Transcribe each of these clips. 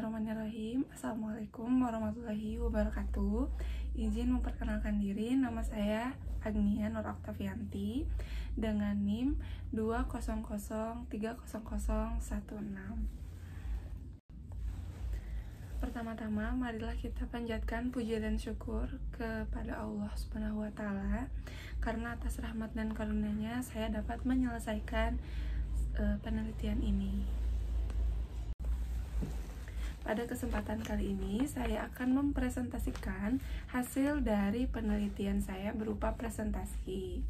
Bismillahirrahmanirrahim. Assalamualaikum warahmatullahi wabarakatuh. Izin memperkenalkan diri, nama saya Agnia Nur Oktavianti dengan NIM 200300016. Pertama-tama, marilah kita panjatkan puji dan syukur kepada Allah Subhanahu wa Ta'ala, karena atas rahmat dan karunia-Nya saya dapat menyelesaikan penelitian ini. Pada kesempatan kali ini, saya akan mempresentasikan hasil dari penelitian saya berupa presentasi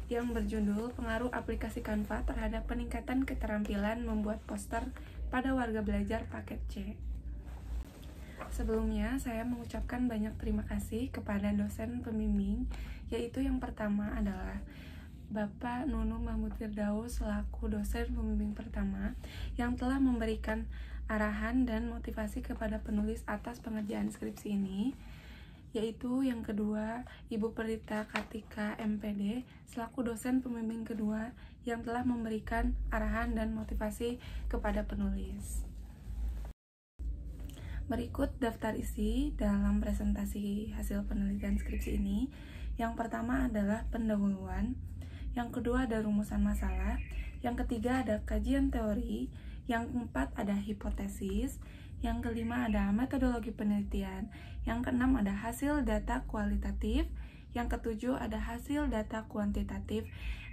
yang berjudul Pengaruh Aplikasi Canva Terhadap Peningkatan Keterampilan Membuat Poster pada Warga Belajar Paket C. Sebelumnya, saya mengucapkan banyak terima kasih kepada dosen pembimbing, yaitu yang pertama adalah Bapak Nunu Mahmud Firdaus selaku dosen pembimbing pertama yang telah memberikan arahan dan motivasi kepada penulis atas pengerjaan skripsi ini, yaitu yang kedua Ibu Perita Kartika MPD selaku dosen pembimbing kedua yang telah memberikan arahan dan motivasi kepada penulis. Berikut daftar isi dalam presentasi hasil penelitian skripsi ini. Yang pertama adalah pendahuluan, yang kedua ada rumusan masalah, yang ketiga ada kajian teori, yang keempat ada hipotesis, yang kelima ada metodologi penelitian, yang keenam ada hasil data kualitatif, yang ketujuh ada hasil data kuantitatif,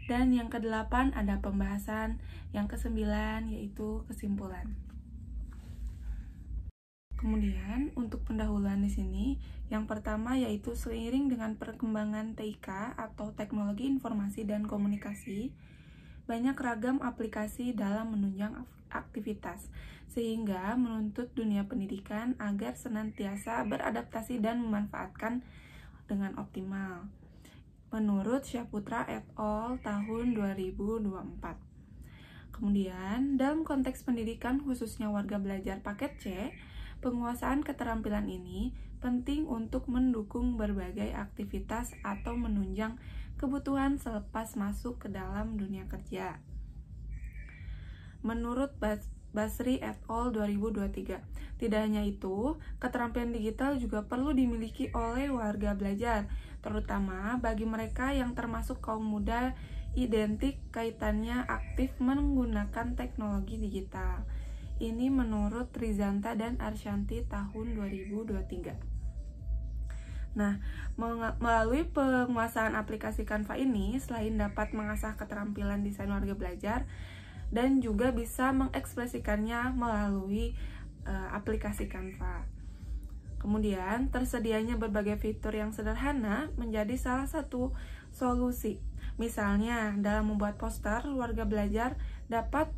dan yang kedelapan ada pembahasan, yang kesembilan yaitu kesimpulan. Kemudian untuk pendahuluan di sini, yang pertama yaitu seiring dengan perkembangan TIK atau Teknologi Informasi dan Komunikasi, banyak ragam aplikasi dalam menunjang aktivitas, sehingga menuntut dunia pendidikan agar senantiasa beradaptasi dan memanfaatkan dengan optimal. Menurut Syaputra et al. Tahun 2024. Kemudian, dalam konteks pendidikan khususnya warga belajar paket C, penguasaan keterampilan ini penting untuk mendukung berbagai aktivitas atau menunjang kebutuhan selepas masuk ke dalam dunia kerja. Menurut Basri et al. 2023, tidak hanya itu, keterampilan digital juga perlu dimiliki oleh warga belajar, terutama bagi mereka yang termasuk kaum muda identik kaitannya aktif menggunakan teknologi digital. Ini menurut Rizanta dan Arsyanti tahun 2023. Nah, melalui penguasaan aplikasi Canva ini, selain dapat mengasah keterampilan desain warga belajar, dan juga bisa mengekspresikannya melalui aplikasi Canva. Kemudian, tersedianya berbagai fitur yang sederhana menjadi salah satu solusi. Misalnya, dalam membuat poster, warga belajar dapat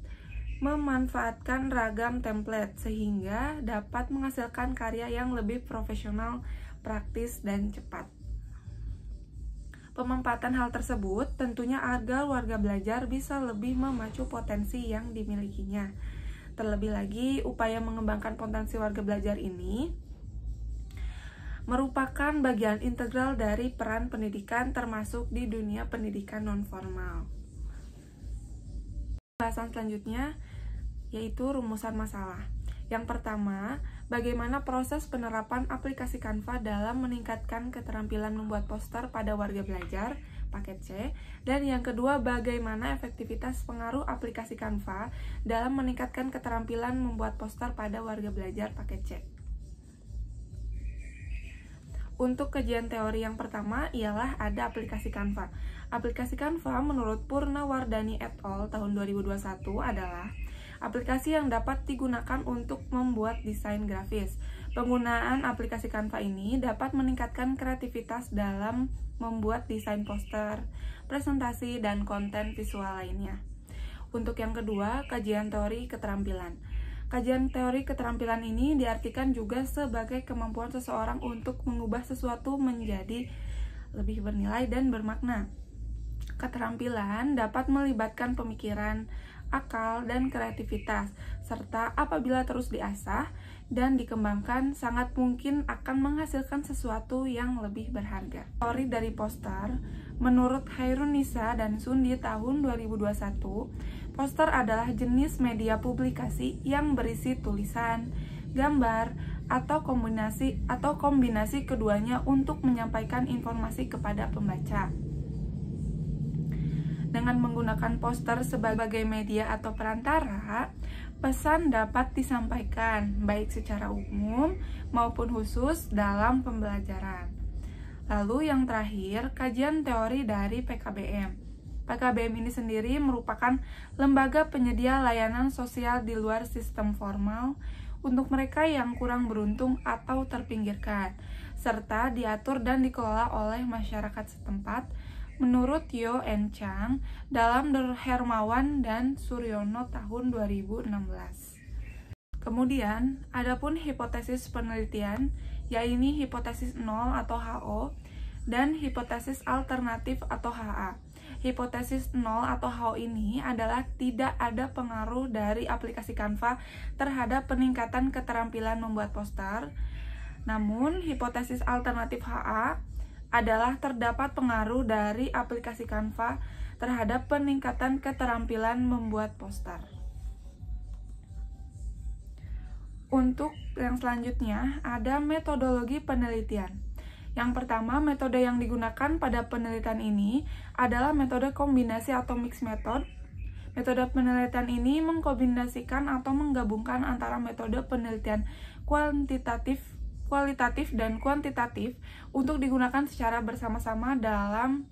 memanfaatkan ragam template sehingga dapat menghasilkan karya yang lebih profesional, praktis, dan cepat. Pemanfaatan hal tersebut tentunya agar warga belajar bisa lebih memacu potensi yang dimilikinya. Terlebih lagi, upaya mengembangkan potensi warga belajar ini merupakan bagian integral dari peran pendidikan termasuk di dunia pendidikan non-formal. Bahasan selanjutnya yaitu rumusan masalah. Yang pertama, bagaimana proses penerapan aplikasi Canva dalam meningkatkan keterampilan membuat poster pada warga belajar paket C, dan yang kedua, bagaimana efektivitas pengaruh aplikasi Canva dalam meningkatkan keterampilan membuat poster pada warga belajar paket C. Untuk kajian teori yang pertama ialah ada aplikasi Canva. Aplikasi Canva menurut Purna Wardani et al. Tahun 2021 adalah aplikasi yang dapat digunakan untuk membuat desain grafis. Penggunaan aplikasi Canva ini dapat meningkatkan kreativitas dalam membuat desain poster, presentasi, dan konten visual lainnya. Untuk yang kedua, kajian teori keterampilan. Kajian teori keterampilan ini diartikan juga sebagai kemampuan seseorang untuk mengubah sesuatu menjadi lebih bernilai dan bermakna. Keterampilan dapat melibatkan pemikiran, akal, dan kreativitas, serta apabila terus diasah dan dikembangkan, sangat mungkin akan menghasilkan sesuatu yang lebih berharga. Teori dari poster, menurut Hairun Nisa dan Sundi tahun 2021, Poster adalah jenis media publikasi yang berisi tulisan, gambar, atau kombinasi keduanya untuk menyampaikan informasi kepada pembaca. Dengan menggunakan poster sebagai media atau perantara, pesan dapat disampaikan baik secara umum maupun khusus dalam pembelajaran. Lalu yang terakhir, kajian teori dari PKBM. PKBM ini sendiri merupakan lembaga penyedia layanan sosial di luar sistem formal untuk mereka yang kurang beruntung atau terpinggirkan, serta diatur dan dikelola oleh masyarakat setempat menurut Yo and Chang dalam Hermawan dan Suryono tahun 2016. Kemudian, adapun hipotesis penelitian, yaitu hipotesis nol atau HO dan hipotesis alternatif atau HA. Hipotesis nol atau HO ini adalah tidak ada pengaruh dari aplikasi Canva terhadap peningkatan keterampilan membuat poster. Namun, hipotesis alternatif HA adalah terdapat pengaruh dari aplikasi Canva terhadap peningkatan keterampilan membuat poster. Untuk yang selanjutnya, ada metodologi penelitian. Yang pertama, metode yang digunakan pada penelitian ini adalah metode kombinasi atau mixed method. Metode penelitian ini mengkombinasikan atau menggabungkan antara metode penelitian kualitatif dan kuantitatif untuk digunakan secara bersama-sama dalam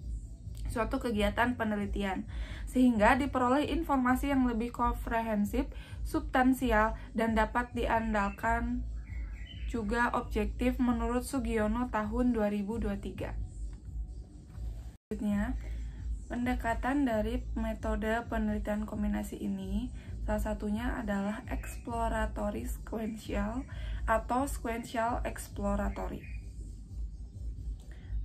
suatu kegiatan penelitian, sehingga diperoleh informasi yang lebih komprehensif, substansial, dan dapat diandalkan juga objektif menurut Sugiono tahun 2023. Selanjutnya, pendekatan dari metode penelitian kombinasi ini salah satunya adalah exploratory sequential atau sequential exploratory.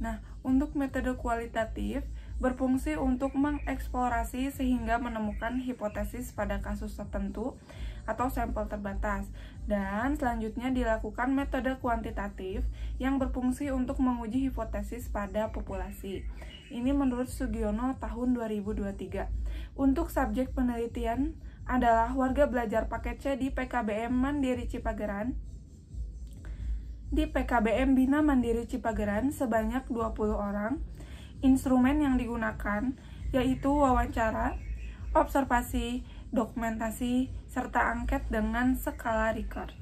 Nah, untuk metode kualitatif berfungsi untuk mengeksplorasi sehingga menemukan hipotesis pada kasus tertentu atau sampel terbatas. Dan selanjutnya dilakukan metode kuantitatif yang berfungsi untuk menguji hipotesis pada populasi. Ini menurut Sugiono tahun 2023. Untuk subjek penelitian adalah warga belajar paket C di PKBM Mandiri Cipageran. Di PKBM Bina Mandiri Cipageran sebanyak 20 orang. Instrumen yang digunakan yaitu wawancara, observasi, dokumentasi, serta angket dengan skala Likert.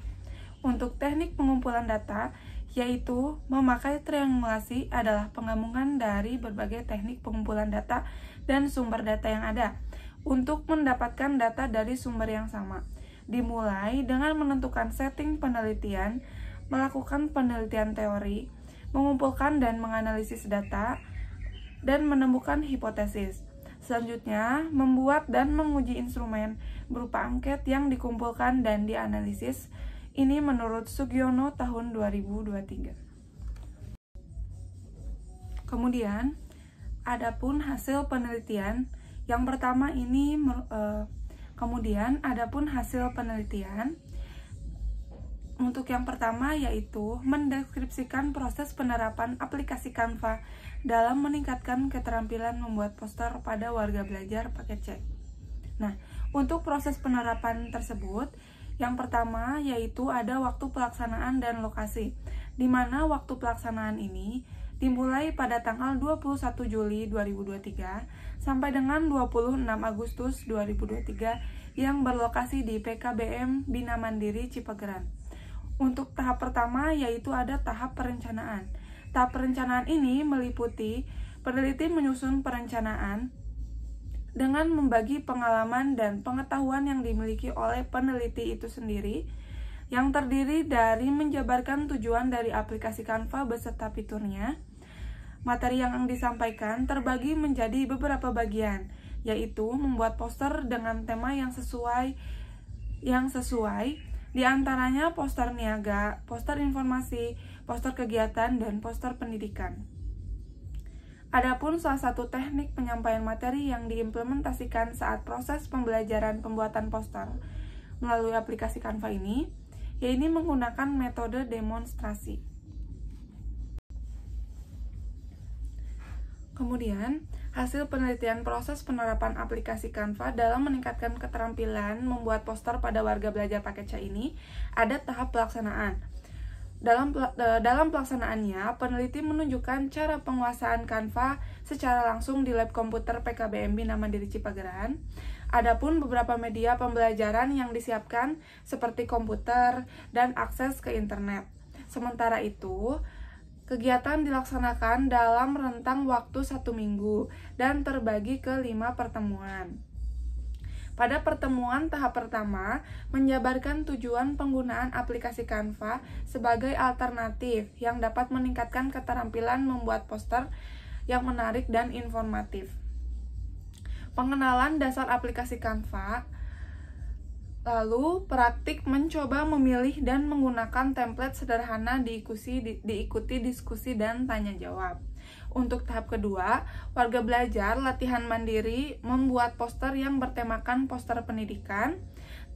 Untuk teknik pengumpulan data, yaitu memakai triangulasi adalah penggabungan dari berbagai teknik pengumpulan data dan sumber data yang ada untuk mendapatkan data dari sumber yang sama. Dimulai dengan menentukan setting penelitian, melakukan penelitian teori, mengumpulkan dan menganalisis data, dan menemukan hipotesis. Selanjutnya, membuat dan menguji instrumen berupa angket yang dikumpulkan dan dianalisis. Ini menurut Sugiono tahun 2023. Kemudian, adapun hasil penelitian, yang pertama ini untuk yang pertama yaitu mendeskripsikan proses penerapan aplikasi Canva dalam meningkatkan keterampilan membuat poster pada warga belajar paket C. Nah, untuk proses penerapan tersebut, yang pertama yaitu ada waktu pelaksanaan dan lokasi, di mana waktu pelaksanaan ini dimulai pada tanggal 21 Juli 2023 sampai dengan 26 Agustus 2023 yang berlokasi di PKBM Bina Mandiri Cipageran. Untuk tahap pertama yaitu ada tahap perencanaan. Tahap perencanaan ini meliputi peneliti menyusun perencanaan dengan membagi pengalaman dan pengetahuan yang dimiliki oleh peneliti itu sendiri, yang terdiri dari menjabarkan tujuan dari aplikasi Canva beserta fiturnya. Materi yang disampaikan terbagi menjadi beberapa bagian, yaitu membuat poster dengan tema yang sesuai, di antaranya poster niaga, poster informasi, poster kegiatan, dan poster pendidikan. Adapun salah satu teknik penyampaian materi yang diimplementasikan saat proses pembelajaran pembuatan poster melalui aplikasi Canva ini, yaitu menggunakan metode demonstrasi. Kemudian, hasil penelitian proses penerapan aplikasi Canva dalam meningkatkan keterampilan membuat poster pada warga belajar paket C ini ada tahap pelaksanaan. Dalam pelaksanaannya, peneliti menunjukkan cara penguasaan Canva secara langsung di lab komputer PKBM Bina Mandiri Cipageran. Adapun beberapa media pembelajaran yang disiapkan seperti komputer dan akses ke internet. Sementara itu, kegiatan dilaksanakan dalam rentang waktu 1 minggu dan terbagi ke 5 pertemuan. Pada pertemuan tahap pertama, menjabarkan tujuan penggunaan aplikasi Canva sebagai alternatif yang dapat meningkatkan keterampilan membuat poster yang menarik dan informatif. Pengenalan dasar aplikasi Canva, lalu praktik mencoba memilih dan menggunakan template sederhana diikuti diskusi dan tanya jawab. Untuk tahap kedua, warga belajar latihan mandiri membuat poster yang bertemakan poster pendidikan.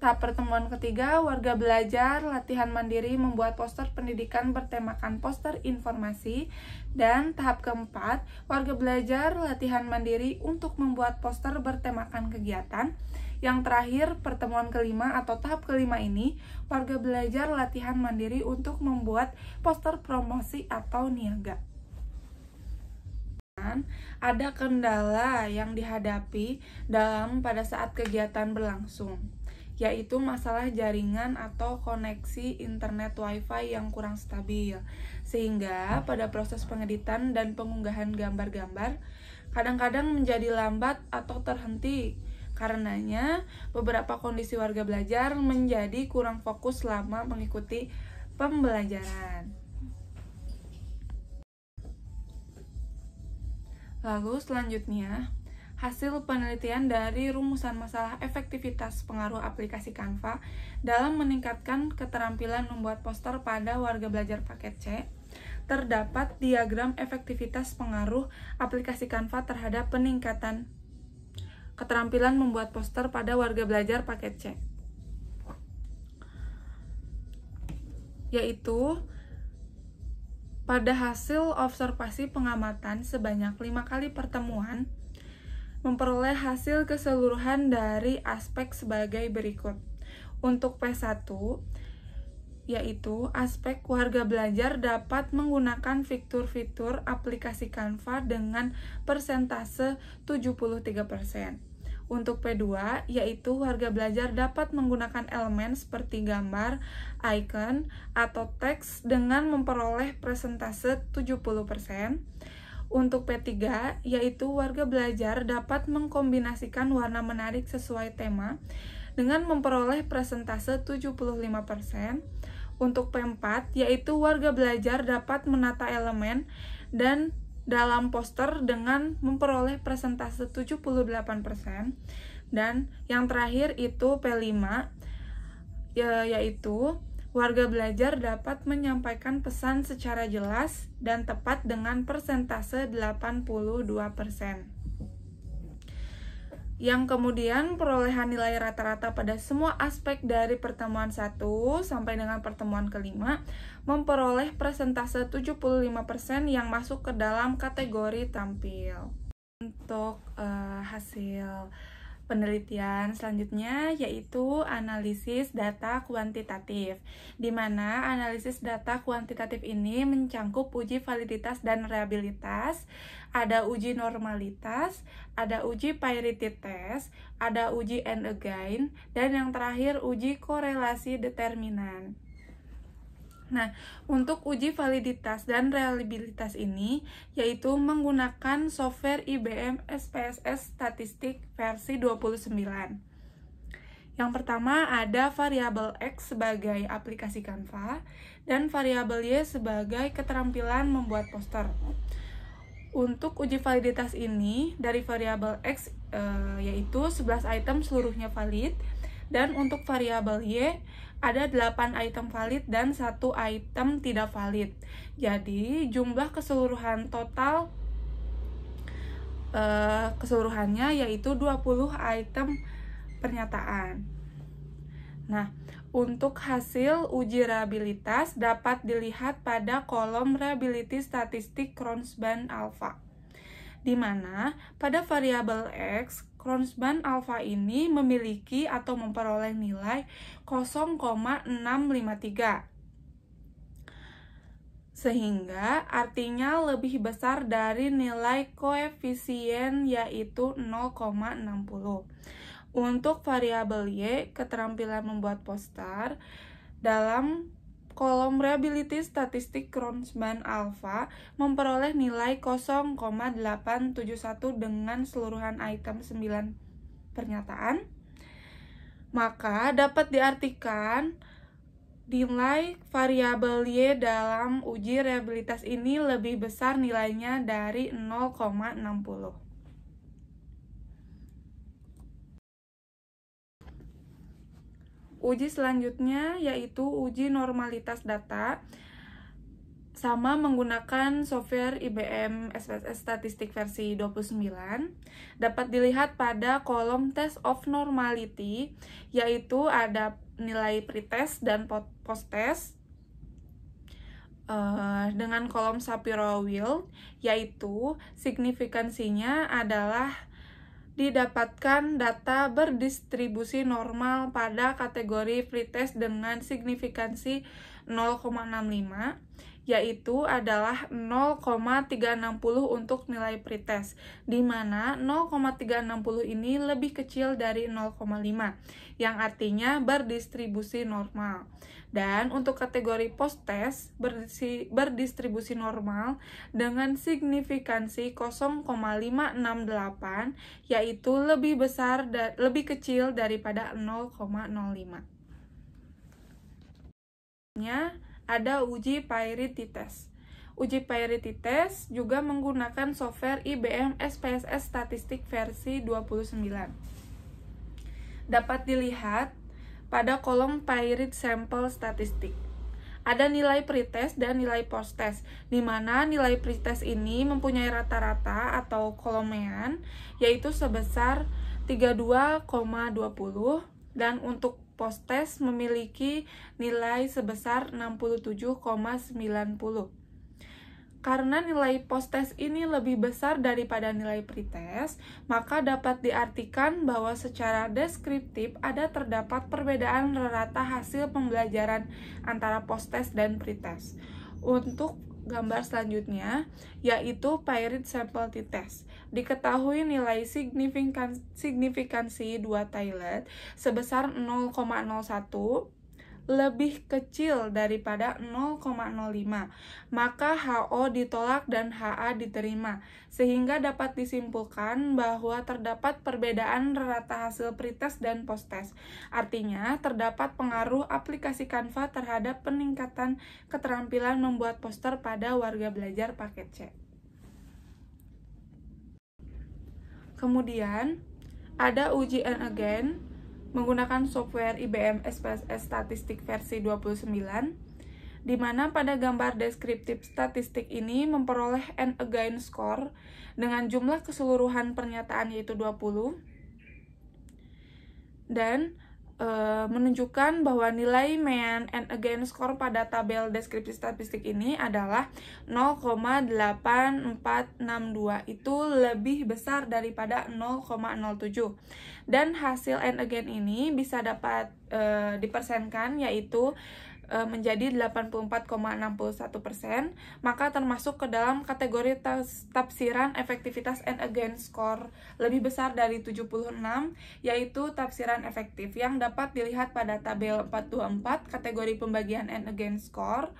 Tahap pertemuan ketiga, warga belajar latihan mandiri membuat poster pendidikan bertemakan poster informasi. Dan tahap keempat, warga belajar latihan mandiri untuk membuat poster bertemakan kegiatan. Yang terakhir, pertemuan kelima atau tahap kelima ini, warga belajar latihan mandiri untuk membuat poster promosi atau niaga. Ada kendala yang dihadapi pada saat kegiatan berlangsung, yaitu masalah jaringan atau koneksi internet Wi-Fi yang kurang stabil, sehingga pada proses pengeditan dan pengunggahan gambar-gambar kadang-kadang menjadi lambat atau terhenti. Karenanya, beberapa kondisi warga belajar menjadi kurang fokus selama mengikuti pembelajaran. Lalu selanjutnya, hasil penelitian dari rumusan masalah efektivitas pengaruh aplikasi Canva dalam meningkatkan keterampilan membuat poster pada warga belajar paket C. Terdapat diagram efektivitas pengaruh aplikasi Canva terhadap peningkatan keterampilan membuat poster pada warga belajar paket C, yaitu pada hasil observasi pengamatan sebanyak 5 kali pertemuan, memperoleh hasil keseluruhan dari aspek sebagai berikut. Untuk P1, yaitu aspek warga belajar dapat menggunakan fitur-fitur aplikasi Canva dengan persentase 73%. Untuk P2, yaitu warga belajar dapat menggunakan elemen seperti gambar, icon, atau teks dengan memperoleh persentase 70%. Untuk P3, yaitu warga belajar dapat mengkombinasikan warna menarik sesuai tema dengan memperoleh persentase 75%. Untuk P4, yaitu warga belajar dapat menata elemen dan dalam poster dengan memperoleh persentase 78%. Dan yang terakhir itu P5, yaitu warga belajar dapat menyampaikan pesan secara jelas dan tepat dengan persentase 82%. Yang kemudian perolehan nilai rata-rata pada semua aspek dari pertemuan 1 sampai dengan pertemuan kelima memperoleh persentase 75% yang masuk ke dalam kategori tampil. Untuk hasil penelitian selanjutnya yaitu analisis data kuantitatif, di mana analisis data kuantitatif ini mencangkup uji validitas dan reliabilitas, ada uji normalitas, ada uji parity test, ada uji and again, dan yang terakhir uji korelasi determinan. Nah, untuk uji validitas dan reliabilitas ini yaitu menggunakan software IBM SPSS Statistik versi 29. Yang pertama ada variabel X sebagai aplikasi Canva dan variabel Y sebagai keterampilan membuat poster. Untuk uji validitas ini dari variabel X yaitu 11 item seluruhnya valid, dan untuk variabel Y ada 8 item valid dan 1 item tidak valid. Jadi jumlah keseluruhan total keseluruhannya yaitu 20 item pernyataan. Nah, untuk hasil uji reliabilitas dapat dilihat pada kolom reliability statistik Cronbach's alpha, di mana pada variabel X, Kronsman alfa ini memiliki atau memperoleh nilai 0,653. Sehingga artinya lebih besar dari nilai koefisien yaitu 0,60. Untuk variabel Y, keterampilan membuat poster, dalam kolom reliability statistik Kronsman alfa memperoleh nilai 0,871 dengan seluruhan item 9 pernyataan, maka dapat diartikan nilai variabel Y dalam uji reliabilitas ini lebih besar nilainya dari 0,60. Uji selanjutnya yaitu uji normalitas data, sama menggunakan software IBM SPSS Statistik versi 29. Dapat dilihat pada kolom test of normality, yaitu ada nilai pretest dan posttest, dengan kolom Shapiro-Wilk, yaitu signifikansinya adalah didapatkan data berdistribusi normal pada kategori pretest dengan signifikansi 0,65, yaitu adalah 0,360 untuk nilai pretest, di mana 0,360 ini lebih kecil dari 0,5, yang artinya berdistribusi normal. Dan untuk kategori post-test berdistribusi normal dengan signifikansi 0,568, yaitu lebih kecil daripada 0,05. Ada uji Peerity test. Uji Peerity test juga menggunakan software IBM SPSS Statistik versi 29. Dapat dilihat pada kolom Peerity Sample Statistik. Ada nilai pretest dan nilai posttest, di mana nilai pretest ini mempunyai rata-rata atau kolomean, yaitu sebesar 32,20, dan untuk posttest memiliki nilai sebesar 67,90. Karena nilai posttest ini lebih besar daripada nilai pretest, maka dapat diartikan bahwa secara deskriptif terdapat perbedaan rata hasil pembelajaran antara posttest dan pretest. Untuk gambar selanjutnya, yaitu Peerity Sample T-Test. Diketahui nilai signifikansi 2 Taylor sebesar 0,01 lebih kecil daripada 0,05, maka HO ditolak dan HA diterima, sehingga dapat disimpulkan bahwa terdapat perbedaan rata hasil pretest dan posttest. Artinya, terdapat pengaruh aplikasi Canva terhadap peningkatan keterampilan membuat poster pada warga belajar paket C. Kemudian, ada uji and again menggunakan software IBM SPSS Statistik versi 29, di mana pada gambar deskriptif statistik ini memperoleh and again score dengan jumlah keseluruhan pernyataan yaitu 20, dan menunjukkan bahwa nilai mean and again score pada tabel deskripsi statistik ini adalah 0,8462, itu lebih besar daripada 0,07, dan hasil and again ini bisa dapat dipersenkan yaitu menjadi 84,61%, maka termasuk ke dalam kategori tafsiran efektivitas and again score lebih besar dari 76, yaitu tafsiran efektif yang dapat dilihat pada tabel 424 kategori pembagian and again score.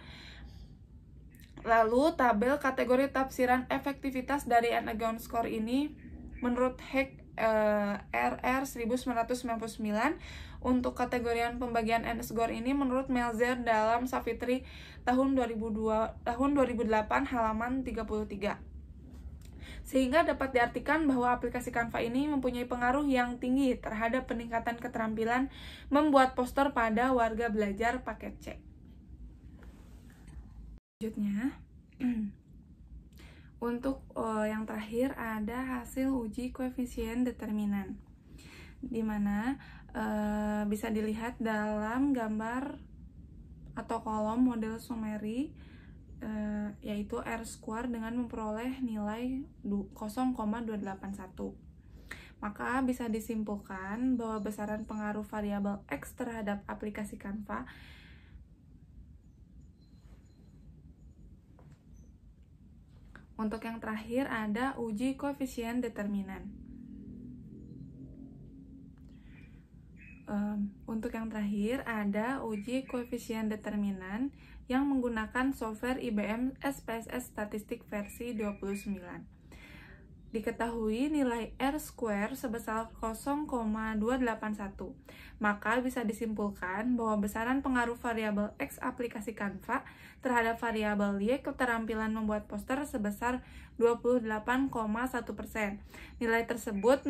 Lalu tabel kategori tafsiran efektivitas dari and again score ini menurut Heck RR 1999. Untuk kategorian pembagian N-score ini menurut Melzer dalam Savitri tahun 2008 halaman 33. Sehingga dapat diartikan bahwa aplikasi Canva ini mempunyai pengaruh yang tinggi terhadap peningkatan keterampilan membuat poster pada warga belajar paket C. Selanjutnya, untuk yang terakhir ada hasil uji koefisien determinan, di mana bisa dilihat dalam gambar atau kolom model summary yaitu R² dengan memperoleh nilai 0,281. Maka bisa disimpulkan bahwa besaran pengaruh variabel X terhadap aplikasi Canva untuk yang terakhir ada uji koefisien determinan. Untuk yang terakhir ada uji koefisien determinan yang menggunakan software IBM SPSS Statistik versi 29. Diketahui nilai R² sebesar 0,281, maka bisa disimpulkan bahwa besaran pengaruh variabel X aplikasi Canva terhadap variabel Y keterampilan membuat poster sebesar 28,1%. Nilai tersebut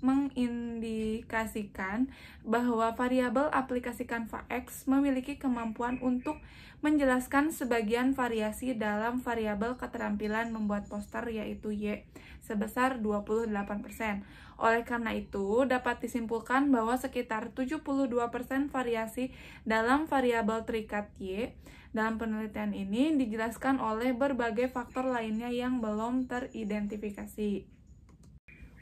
mengindikasikan bahwa variabel aplikasi Canva X memiliki kemampuan untuk menjelaskan sebagian variasi dalam variabel keterampilan membuat poster yaitu Y sebesar 28%. Oleh karena itu, dapat disimpulkan bahwa sekitar 72% variasi dalam variabel terikat Y dalam penelitian ini dijelaskan oleh berbagai faktor lainnya yang belum teridentifikasi.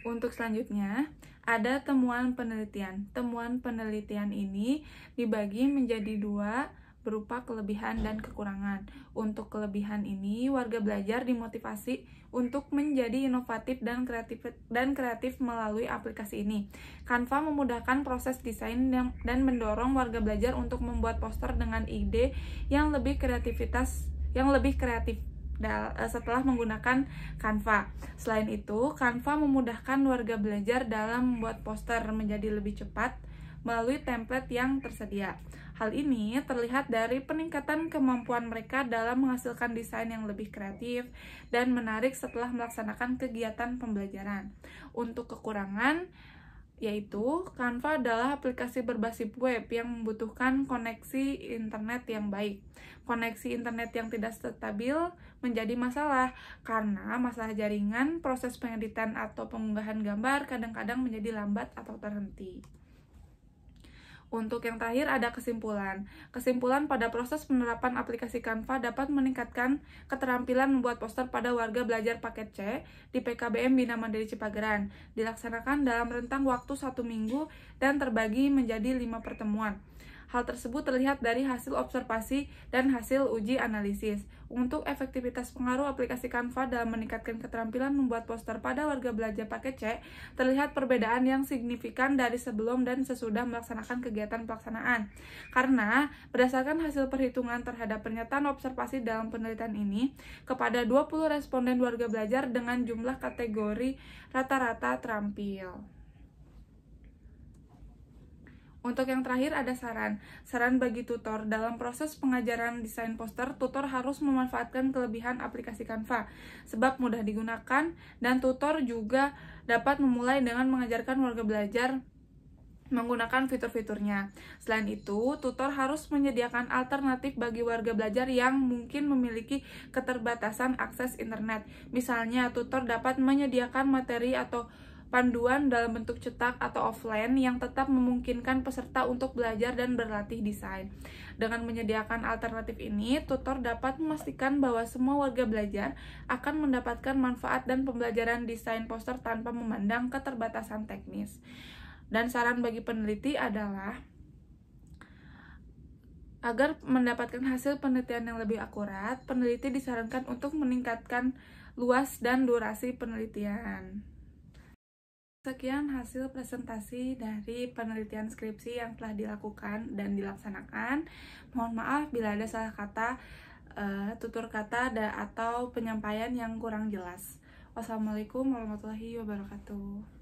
Untuk selanjutnya, ada temuan penelitian. Temuan penelitian ini dibagi menjadi dua, berupa kelebihan dan kekurangan. Untuk kelebihan ini, warga belajar dimotivasi untuk menjadi inovatif dan kreatif melalui aplikasi ini. Canva memudahkan proses desain dan mendorong warga belajar untuk membuat poster dengan ide yang lebih kreatif setelah menggunakan Canva. Selain itu, Canva memudahkan warga belajar dalam membuat poster menjadi lebih cepat melalui template yang tersedia. Hal ini terlihat dari peningkatan kemampuan mereka dalam menghasilkan desain yang lebih kreatif dan menarik setelah melaksanakan kegiatan pembelajaran. Untuk kekurangan, yaitu Canva adalah aplikasi berbasis web yang membutuhkan koneksi internet yang baik. Koneksi internet yang tidak stabil menjadi masalah karena masalah jaringan, proses pengeditan atau pengunggahan gambar kadang-kadang menjadi lambat atau terhenti. Untuk yang terakhir ada kesimpulan. Kesimpulan pada proses penerapan aplikasi Canva dapat meningkatkan keterampilan membuat poster pada warga belajar paket C di PKBM Bina Mandiri Cipageran. Dilaksanakan dalam rentang waktu 1 minggu dan terbagi menjadi 5 pertemuan. Hal tersebut terlihat dari hasil observasi dan hasil uji analisis. Untuk efektivitas pengaruh aplikasi Canva dalam meningkatkan keterampilan membuat poster pada warga belajar paket C, terlihat perbedaan yang signifikan dari sebelum dan sesudah melaksanakan kegiatan pelaksanaan. Karena berdasarkan hasil perhitungan terhadap pernyataan observasi dalam penelitian ini, kepada 20 responden warga belajar dengan jumlah kategori rata-rata terampil. Untuk yang terakhir ada saran. Saran bagi tutor. Dalam proses pengajaran desain poster, tutor harus memanfaatkan kelebihan aplikasi Canva, sebab mudah digunakan, dan tutor juga dapat memulai dengan mengajarkan warga belajar menggunakan fitur-fiturnya. Selain itu, tutor harus menyediakan alternatif bagi warga belajar yang mungkin memiliki keterbatasan akses internet. Misalnya, tutor dapat menyediakan materi atau panduan dalam bentuk cetak atau offline yang tetap memungkinkan peserta untuk belajar dan berlatih desain. Dengan menyediakan alternatif ini, tutor dapat memastikan bahwa semua warga belajar akan mendapatkan manfaat dan pembelajaran desain poster tanpa memandang keterbatasan teknis. Dan saran bagi peneliti adalah agar mendapatkan hasil penelitian yang lebih akurat, peneliti disarankan untuk meningkatkan luas dan durasi penelitian. Sekian hasil presentasi dari penelitian skripsi yang telah dilakukan dan dilaksanakan. Mohon maaf bila ada salah kata, tutur kata, atau penyampaian yang kurang jelas. Wassalamualaikum warahmatullahi wabarakatuh.